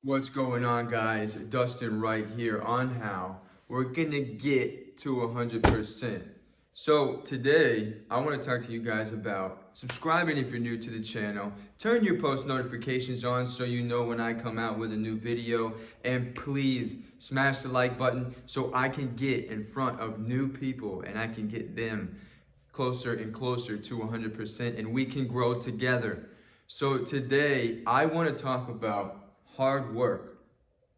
What's going on, guys? Dustin right here on how we're gonna get to 100%. So today I want to talk to you guys about subscribing if you're new to the channel. Turn your post notifications on so you know when I come out with a new video, and please smash the like button so I can get in front of new people and I can get them closer and closer to 100% and we can grow together. So today I want to talk about hard work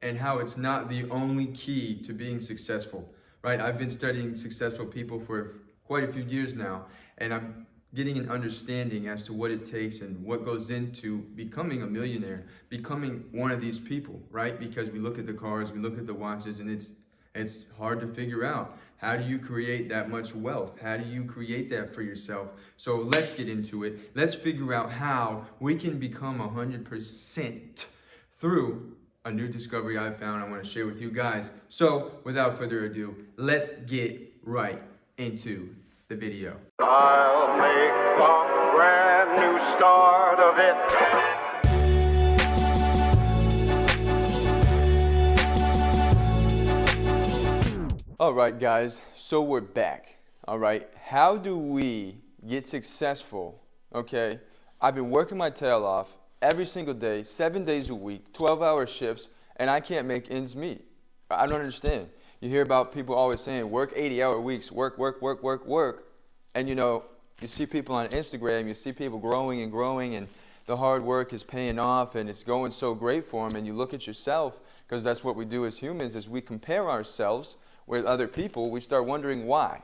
and how it's not the only key to being successful, right? I've been studying successful people for quite a few years now, and I'm getting an understanding as to what it takes and what goes into becoming a millionaire, becoming one of these people, right? Because we look at the cars, we look at the watches, and it's hard to figure out. How do you create that much wealth? How do you create that for yourself? So let's get into it. Let's figure out how we can become 100% through a new discovery I found I want to share with you guys. So without further ado, let's get right into the video. I'll make a brand new start of it. All right, guys, so we're back. All right, how do we get successful? Okay, I've been working my tail off every single day, 7 days a week, 12-hour shifts, and I can't make ends meet. I don't understand. You hear about people always saying, work 80-hour weeks, work. And you see people on Instagram, you see people growing and growing, and the hard work is paying off, and it's going so great for them. And you look at yourself, because that's what we do as humans, is we compare ourselves with other people. We start wondering why.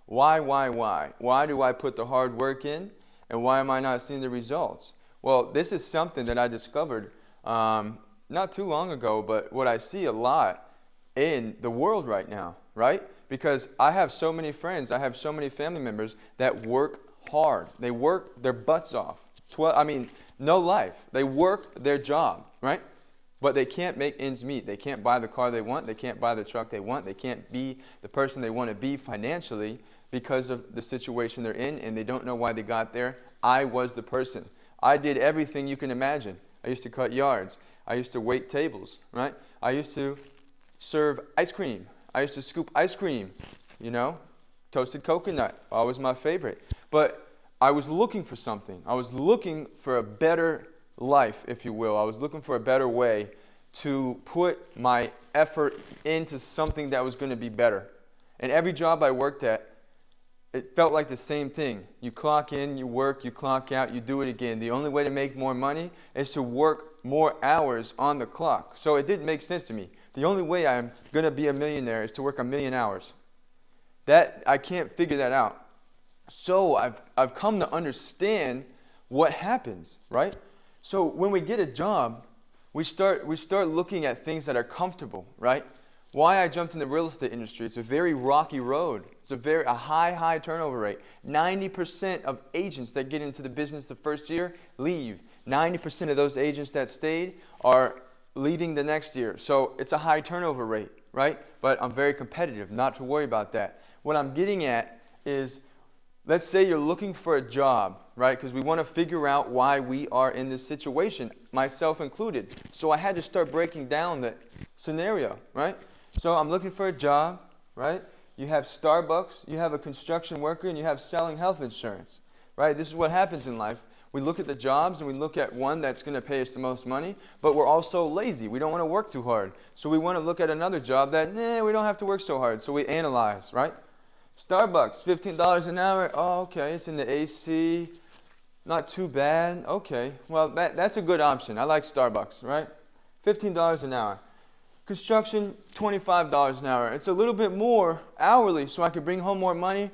Why? Why do I put the hard work in, and why am I not seeing the results? Well, this is something that I discovered not too long ago, but what I see a lot in the world right now, right? Because I have so many friends, I have so many family members that work hard. They work their butts off. No life. They work their job, right? But they can't make ends meet. They can't buy the car they want. They can't buy the truck they want. They can't be the person they want to be financially because of the situation they're in, and they don't know why they got there. I was the person. I did everything you can imagine. I used to cut yards. I used to wait tables, right? I used to serve ice cream. I used to scoop ice cream, toasted coconut, always my favorite. But I was looking for something. I was looking for a better life, if you will. I was looking for a better way to put my effort into something that was going to be better. And every job I worked at, it felt like the same thing. You clock in, you work, you clock out, you do it again. The only way to make more money is to work more hours on the clock. So it didn't make sense to me. The only way I'm going to be a millionaire is to work 1,000,000 hours. I can't figure that out. So I've come to understand what happens, right? So when we get a job, we start looking at things that are comfortable, right? Why I jumped in the real estate industry, it's a very rocky road. It's a high turnover rate. 90% of agents that get into the business the first year leave. 90% of those agents that stayed are leaving the next year. So it's a high turnover rate, right? But I'm very competitive, not to worry about that. What I'm getting at is, let's say you're looking for a job, right? Because we want to figure out why we are in this situation, myself included. So I had to start breaking down the scenario, right? So I'm looking for a job, right? You have Starbucks, you have a construction worker, and you have selling health insurance, right? This is what happens in life. We look at the jobs and we look at one that's going to pay us the most money, but we're also lazy. We don't want to work too hard. So we want to look at another job that, we don't have to work so hard. So we analyze, right? Starbucks, $15 an hour. Oh, okay, it's in the AC. Not too bad. Okay, well, that's a good option. I like Starbucks, right? $15 an hour. Construction, $25 an hour. It's a little bit more hourly, so I can bring home more money.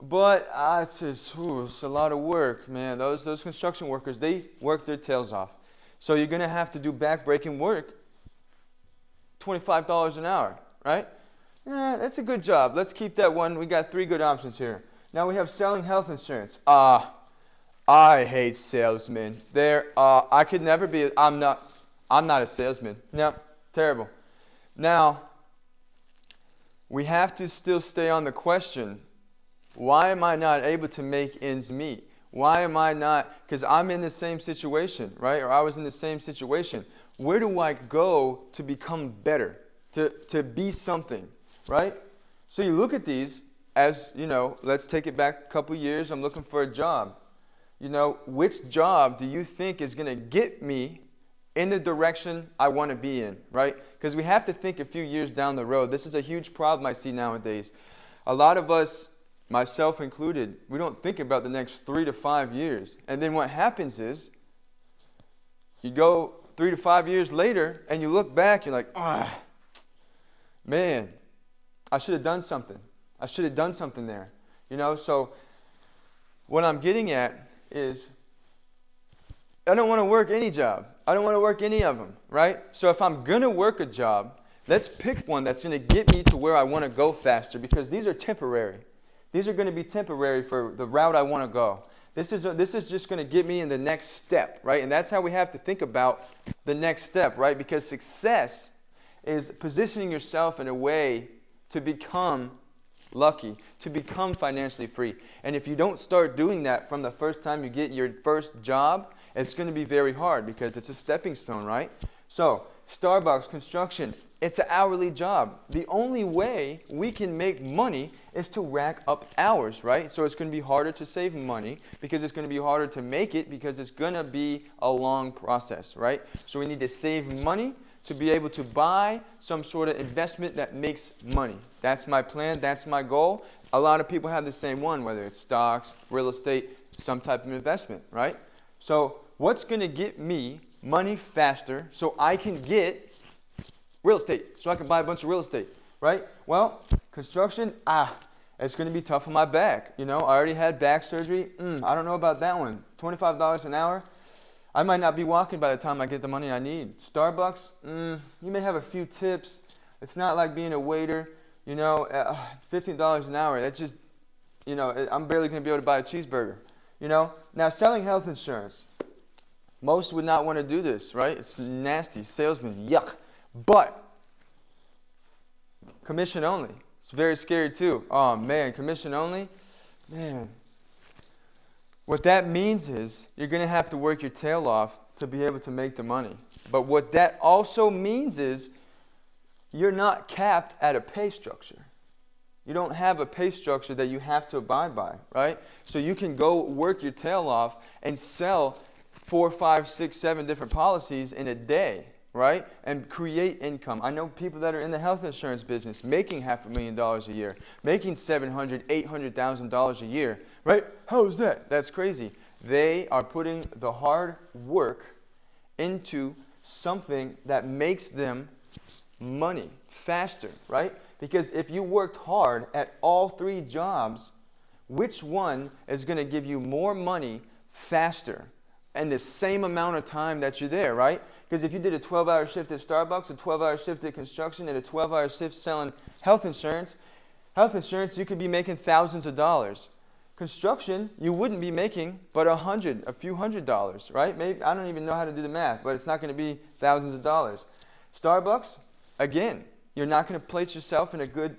But it's a lot of work, man. Those construction workers, they work their tails off. So you're going to have to do back-breaking work, $25 an hour, right? That's a good job. Let's keep that one. We got 3 good options here. Now we have selling health insurance. I hate salesmen. I could never be. I'm not a salesman. No, terrible. Now we have to still stay on the question. Why am I not able to make ends meet? Why am I not? Because I'm in the same situation, right? Or I was in the same situation. Where do I go to become better, to be something, right? So you look at these as, let's take it back a couple years. I'm looking for a job. Which job do you think is going to get me in the direction I want to be in, right? Because we have to think a few years down the road. This is a huge problem I see nowadays. A lot of us, myself included, we don't think about the next 3 to 5 years. And then what happens is, you go 3 to 5 years later, and you look back, you're like, man, I should have done something. I should have done something there. So what I'm getting at is, I don't want to work any job. I don't want to work any of them, right? So if I'm going to work a job, let's pick one that's going to get me to where I want to go faster, because these are temporary. These are going to be temporary for the route I want to go. This is just going to get me in the next step, right? And that's how we have to think about the next step, right? Because success is positioning yourself in a way to become lucky, to become financially free. And if you don't start doing that from the first time you get your first job, it's going to be very hard because it's a stepping stone, right? So, Starbucks, construction, it's an hourly job. The only way we can make money is to rack up hours, right? So it's going to be harder to save money because it's going to be harder to make it because it's going to be a long process, right? So we need to save money to be able to buy some sort of investment that makes money. That's my plan. That's my goal. A lot of people have the same one, whether it's stocks, real estate, some type of investment, right? So what's going to get me money faster so I can get real estate, so I can buy a bunch of real estate, right? Well, construction, it's going to be tough on my back. I already had back surgery. I don't know about that one. $25 an hour. I might not be walking by the time I get the money I need. Starbucks, you may have a few tips. It's not like being a waiter. $15 an hour, that's just, I'm barely going to be able to buy a cheeseburger. Now selling health insurance. Most would not want to do this, right? It's nasty. Salesman, yuck. But commission only. It's very scary too. Oh man, commission only? Man. What that means is you're going to have to work your tail off to be able to make the money. But what that also means is you're not capped at a pay structure. You don't have a pay structure that you have to abide by, right? So you can go work your tail off and sell 4, 5, 6, 7 different policies in a day, right? And create income. I know people that are in the health insurance business making $500,000 a year, making $700,000, $800,000 a year, right? How is that? That's crazy. They are putting the hard work into something that makes them money faster, right? Because if you worked hard at all 3 jobs, which one is going to give you more money faster and the same amount of time that you're there, right? Because if you did a 12-hour shift at Starbucks, a 12-hour shift at construction, and a 12-hour shift selling health insurance, you could be making thousands of dollars. Construction, you wouldn't be making but a few $100s, right? Maybe, I don't even know how to do the math, but it's not going to be thousands of dollars. Starbucks, again, you're not going to place yourself in a good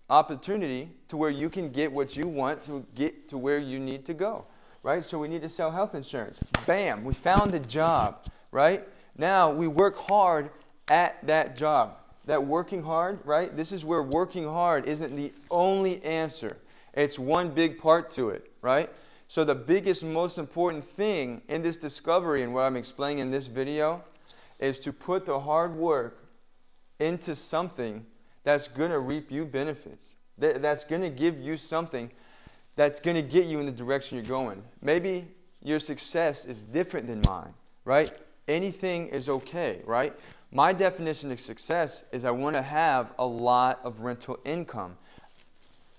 opportunity to where you can get what you want to get to where you need to go, right? So we need to sell health insurance. Bam, we found the job, right? Now we work hard at that job. That working hard, right? This is where working hard isn't the only answer. It's one big part to it, right? So the biggest, most important thing in this discovery and what I'm explaining in this video is to put the hard work into something that's going to reap you benefits. That's going to give you something that's going to get you in the direction you're going. Maybe your success is different than mine, right? Anything is okay, right? My definition of success is I want to have a lot of rental income,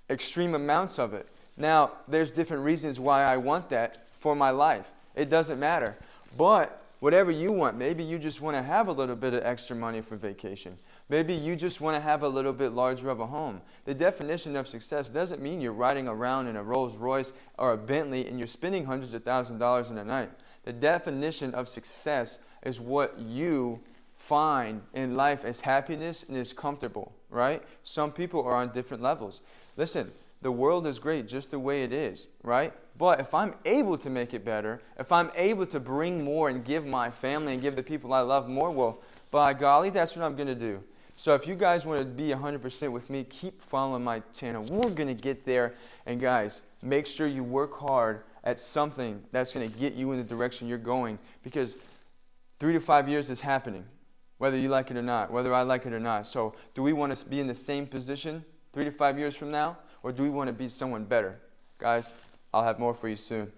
extreme amounts of it. Now, there's different reasons why I want that for my life. It doesn't matter. But whatever you want, maybe you just want to have a little bit of extra money for vacation. Maybe you just want to have a little bit larger of a home. The definition of success doesn't mean you're riding around in a Rolls Royce or a Bentley and you're spending hundreds of thousands of dollars in a night. The definition of success is what you find in life as happiness and is comfortable, right? Some people are on different levels. Listen, the world is great just the way it is, right? But if I'm able to make it better, if I'm able to bring more and give my family and give the people I love more, well, by golly, that's what I'm going to do. So if you guys want to be 100% with me, keep following my channel. We're going to get there. And guys, make sure you work hard at something that's going to get you in the direction you're going, because 3 to 5 years is happening, whether you like it or not, whether I like it or not. So do we want to be in the same position 3 to 5 years from now, or do we want to be someone better? Guys, I'll have more for you soon.